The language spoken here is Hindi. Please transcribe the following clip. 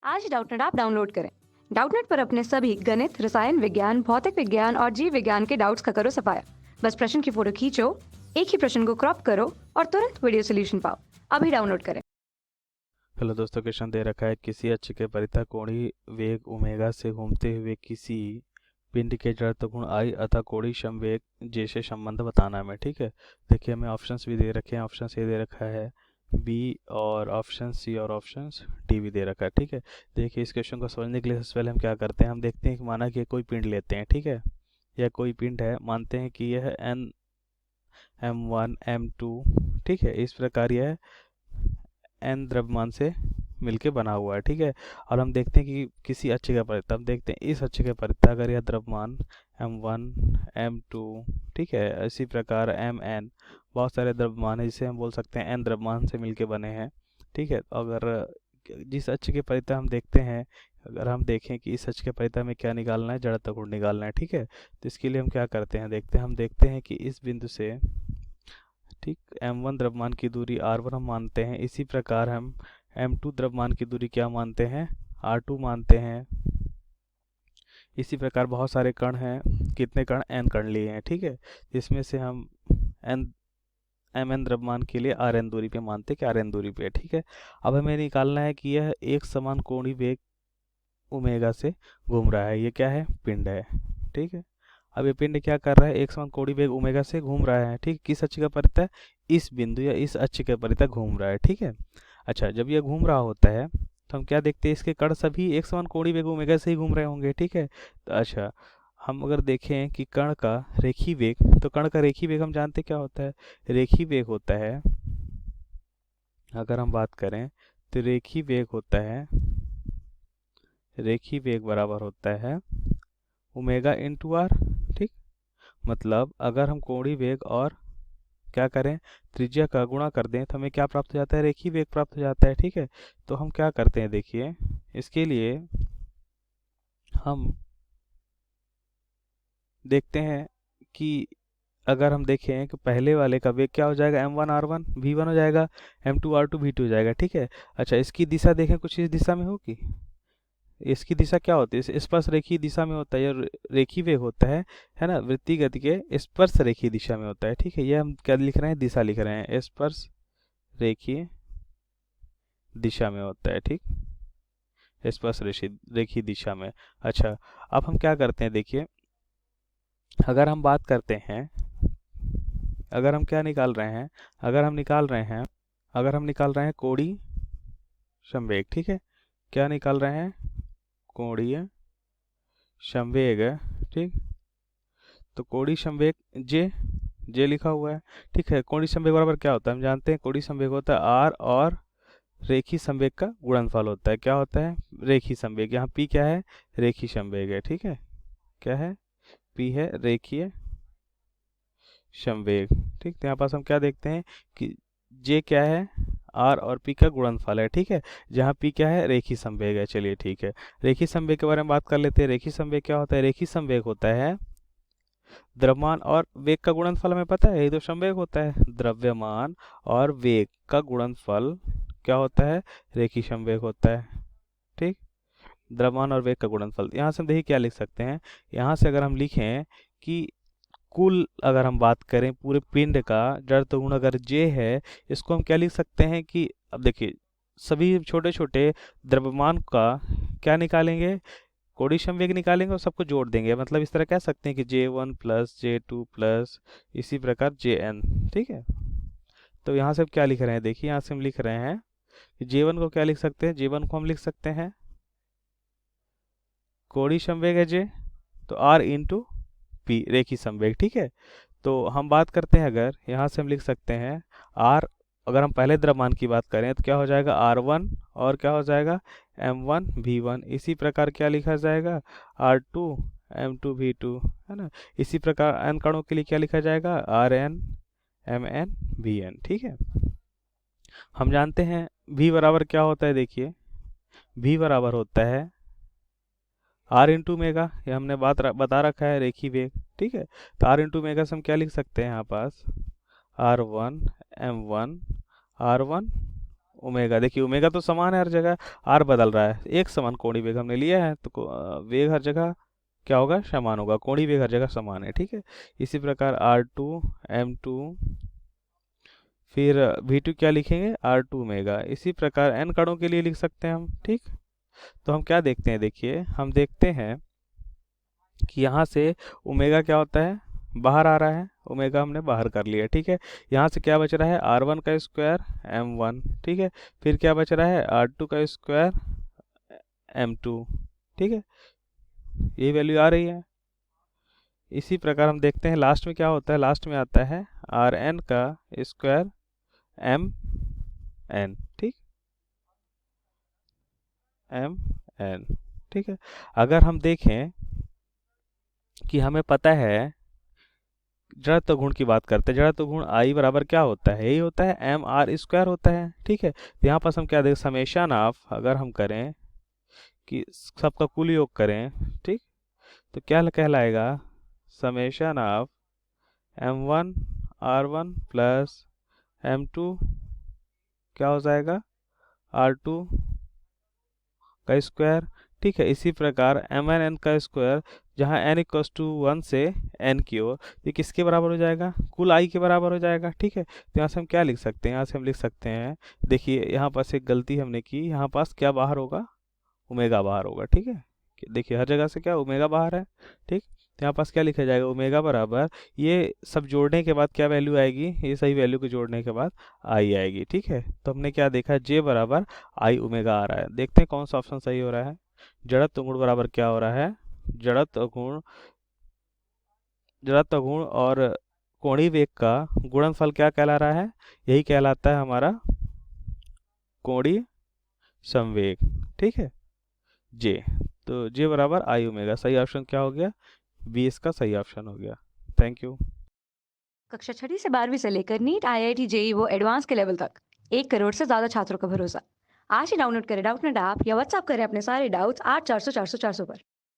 आज डाउटनेट ऐप डाउनलोड करें। डाउटनेट पर अपने सभी गणित, रसायन विज्ञान, भौतिक विज्ञान और जीव विज्ञान के डाउट्स का करो सफाया। बस प्रश्न की फोटो खींचो, एक ही प्रश्न को क्रॉप करो और तुरंत वीडियो सोल्यूशन पाओ। अभी डाउनलोड करें। हेलो दोस्तों, क्वेश्चन दे रखा है किसी अक्ष के परितः कोणीय वेग ओमेगा से घूमते हुए किसी पिंड के जड़त्व गुण आई अतः कोणीय संवेग जैसे संबंध बताना है हमें। ठीक है, देखिए हमें ऑप्शंस भी दे रखे हैं। ऑप्शन ए दे रखा है बी और ऑप्शन सी और ऑप्शन डी भी दे रखा है। ठीक है, देखिए इस क्वेश्चन को समझने के लिए सबसे पहले हम क्या करते हैं, हम देखते हैं कि माना कि कोई पिंड लेते हैं। ठीक है, यह कोई पिंड है, मानते हैं कि यह एन M1 M2 ठीक है, इस प्रकार यह एन द्रव्यमान से मिलके बना हुआ है। ठीक है, और हम देखते हैं कि किसी अक्ष का परितः, हम देखते हैं इस अक्ष के परितः अगर यह द्रव्यमान M1 M2 ठीक है, इसी प्रकार Mn, बहुत सारे द्रव्यमान है जिसे हम बोल सकते हैं n द्रव्यमान से मिलके बने हैं। ठीक है, अगर जिस अक्ष के परितः हम देखते हैं, अगर हम देखें कि इस अक्ष के परितः में क्या निकालना है, जड़त्व गुण निकालना है। ठीक है, तो इसके लिए हम क्या करते हैं, देखते हैं, हम देखते हैं कि इस बिंदु से ठीक m1 द्रव्यमान की दूरी r1 हम मानते हैं, इसी प्रकार हम m2 द्रव्यमान की दूरी क्या मानते हैं, r2 मानते हैं। इसी प्रकार बहुत सारे कण हैं, कितने कण, n कण लिए हैं। ठीक है, इसमें से हम n mn द्रव्यमान के लिए rn दूरी पे मानते हैं कि rn दूरी पे है। ठीक है, अब हमें निकालना है कि यह एक समान कोणीय वेग ओमेगा से घूम रहा है, ये क्या है, पिंड है। ठीक है, अब ये पिंड क्या कर रहा है, एक समान कोणीय वेग ओमेगा से घूम रहा है। ठीक, किस अक्ष का परितः, इस बिंदु या इस अक्ष के परितः घूम रहा है। ठीक है, अच्छा, जब ये घूम रहा होता है तो हम क्या देखते हैं, इसके कण सभी एक समान कोणीय वेग ओमेगा से ही घूम रहे होंगे। ठीक है, तो अच्छा, हम अगर देखें कि कण का रेखीय वेग, तो कण का रेखीय वेग हम जानते क्या होता है, रेखीय वेग होता है, अगर हम बात करें तो रेखीय वेग होता है, रेखीय वेग बराबर होता है ओमेगा इंटू आर। ठीक, मतलब अगर हम कोणीय वेग और क्या करें, त्रिज्या का गुणा कर दें तो हमें क्या प्राप्त हो जाता है, रेखीय वेग प्राप्त हो जाता है। ठीक है, तो हम क्या करते हैं, देखिए इसके लिए हम देखते हैं कि अगर हम देखें कि पहले वाले का वेग क्या हो जाएगा, m1 r1 v1 हो जाएगा, m2 r2 v2 हो जाएगा। ठीक है, अच्छा, इसकी दिशा देखें, कुछ इस दिशा में होगी, इसकी दिशा क्या होती है, स्पर्श रेखीय दिशा में होता है, ये रेखीय वेग होता है ना, वृत्तीय गति के स्पर्श रेखीय दिशा में होता है। ठीक है, ये हम क्या लिख रहे हैं, दिशा लिख रहे हैं, स्पर्श रेखीय दिशा में होता है। ठीक, स्पर्श रेखीय दिशा में। अच्छा, अब हम क्या करते हैं, देखिए अगर हम बात करते हैं, अगर हम क्या निकाल रहे हैं, अगर हम निकाल रहे हैं कोणीय संवेग। ठीक है, क्या निकाल रहे हैं, कोणीय संवेग। ठीक, तो कोणीय संवेग जे लिखा हुआ है। ठीक है, कोणीय संवेग बराबर क्या होता है, हम जानते हैं कोणीय संवेग होता है आर और रेखीय संवेग का गुणनफल होता है। क्या होता है, रेखीय संवेग, यहाँ पी क्या है, रेखीय संवेग है। ठीक है, क्या है, पी है रेखीय संवेग। ठीक, तो यहाँ पास हम क्या देखते हैं कि जे क्या है, आर और पी का गुणनफल है। ठीक है, जहाँ पी क्या है, रेखीय संवेग है। चलिए ठीक है, रेखीय संवेग के बारे में बात कर लेते हैं। रेखीय संवेग क्या होता है, रेखीय संवेग होता है द्रव्यमान और वेग का गुणनफल, हमें पता है, ये तो संवेग होता है, द्रव्यमान और वेग का गुणनफल क्या होता है, रेखीय संवेग होता है। ठीक, द्रव्यमान और वेग का गुणनफल, यहाँ से हम देखिए क्या लिख सकते हैं, यहाँ से अगर हम लिखें कि कुल, अगर हम बात करें पूरे पिंड का जड़त्व गुण अगर जे है, इसको हम क्या लिख सकते हैं कि, अब देखिए सभी छोटे छोटे द्रव्यमान का क्या निकालेंगे, कोणीय संवेग निकालेंगे और सबको जोड़ देंगे, मतलब इस तरह कह सकते हैं कि J1 प्लस J2 प्लस इसी प्रकार Jn। ठीक है, तो यहाँ से हम क्या लिख रहे हैं, देखिए यहाँ से हम लिख रहे हैं कि J1 को क्या लिख सकते हैं, J1 को हम लिख सकते हैं कोणीय संवेग है J, तो R इंटू पी रेखीय संवेग। ठीक है, तो हम बात करते हैं, अगर यहाँ से हम लिख सकते हैं R, अगर हम पहले द्रव्यमान की बात करें तो क्या हो जाएगा R1 और क्या हो जाएगा M1 V1, इसी प्रकार क्या लिखा जाएगा R2 M2 V2, है ना। इसी प्रकार n कणों के लिए क्या लिखा जाएगा Rn Mn Vn। ठीक है, हम जानते हैं V बराबर क्या होता है, देखिए V बराबर होता है आर इंटू मेगा, ये हमने बता रखा है, रेखीय वेग। ठीक है, तो आर इंटू मेगा से हम क्या लिख सकते हैं, यहाँ पास R1 M1 R1 ओमेगा। देखिए ओमेगा तो समान है हर जगह, आर बदल रहा है, एक समान कोणीय वेग हमने लिया है तो वेग हर जगह क्या होगा, समान होगा, कोणीय वेग हर जगह समान है, ठीक है। इसी प्रकार R2 M2, फिर V2 क्या लिखेंगे, R2 ओमेगा। इसी प्रकार n कणों के लिए लिख सकते हैं हम, ठीक। तो हम क्या देखते हैं, देखिए हम देखते हैं कि यहाँ से ओमेगा क्या होता है, बाहर आ रहा है, ओमेगा हमने बाहर कर लिया, ठीक है। यहाँ से क्या बच रहा है, R1 का स्क्वायर M1, ठीक है। फिर क्या बच रहा है, R2 का स्क्वायर M2, ठीक है। ये वैल्यू आ रही है। इसी प्रकार हम देखते हैं लास्ट में क्या होता है, लास्ट में आता है Rn का स्क्वायर Mn, ठीक, Mn, ठीक है। अगर हम देखें कि हमें पता है, जड़त्व गुण की बात करते हैं, जड़त्व गुण आई बराबर क्या होता है, यही होता है एम आर स्क्वायर होता है, ठीक है। तो यहाँ पास हम क्या देखें, समेशन ऑफ, अगर हम करें कि सबका कुल योग करें, ठीक, तो क्या कहलाएगा, summation of M1 R1 plus M2 क्या हो जाएगा, R2 का स्क्वायर, ठीक है। इसी प्रकार Mn का स्क्वायर, जहाँ n इक्वस टू 1 से n की ओर, ये किसके बराबर हो जाएगा, कुल i के बराबर हो जाएगा, ठीक है। तो यहाँ से हम क्या लिख सकते हैं, यहाँ से हम लिख सकते हैं, देखिए यहाँ पास एक गलती हमने की, यहाँ पास क्या बाहर होगा, ओमेगा बाहर होगा, ठीक है। देखिए हर जगह से क्या ओमेगा बाहर है, ठीक। तो यहाँ पास क्या लिखा जाएगा, ओमेगा बराबर, ये सब जोड़ने के बाद क्या वैल्यू आएगी, ये सही वैल्यू को जोड़ने के बाद आई आएगी, ठीक है। तो हमने क्या देखा, जे बराबर आई ओमेगा आ रहा है। देखते हैं कौन सा ऑप्शन सही हो रहा है। जड़त्व गुण बराबर क्या हो रहा है, जड़त्व गुण, जड़त्व गुण और कोणीय वेग का गुणनफल क्या कहला रहा है, यही कहलाता है हमारा कोणीय संवेग, ठीक है, जे। तो जे बराबर आई ओमेगा, सही ऑप्शन क्या हो गया, बी इसका सही ऑप्शन हो गया। Thank you. कक्षा 6वीं से 12वीं से लेकर नीट IIT JEE वो एडवांस के लेवल तक 1 करोड़ से ज्यादा छात्रों का भरोसा। आज ही डाउनलोड करें डाउटनेट ऐप या व्हाट्सएप करें अपने सारे डाउट्स 8400 400 400 पर।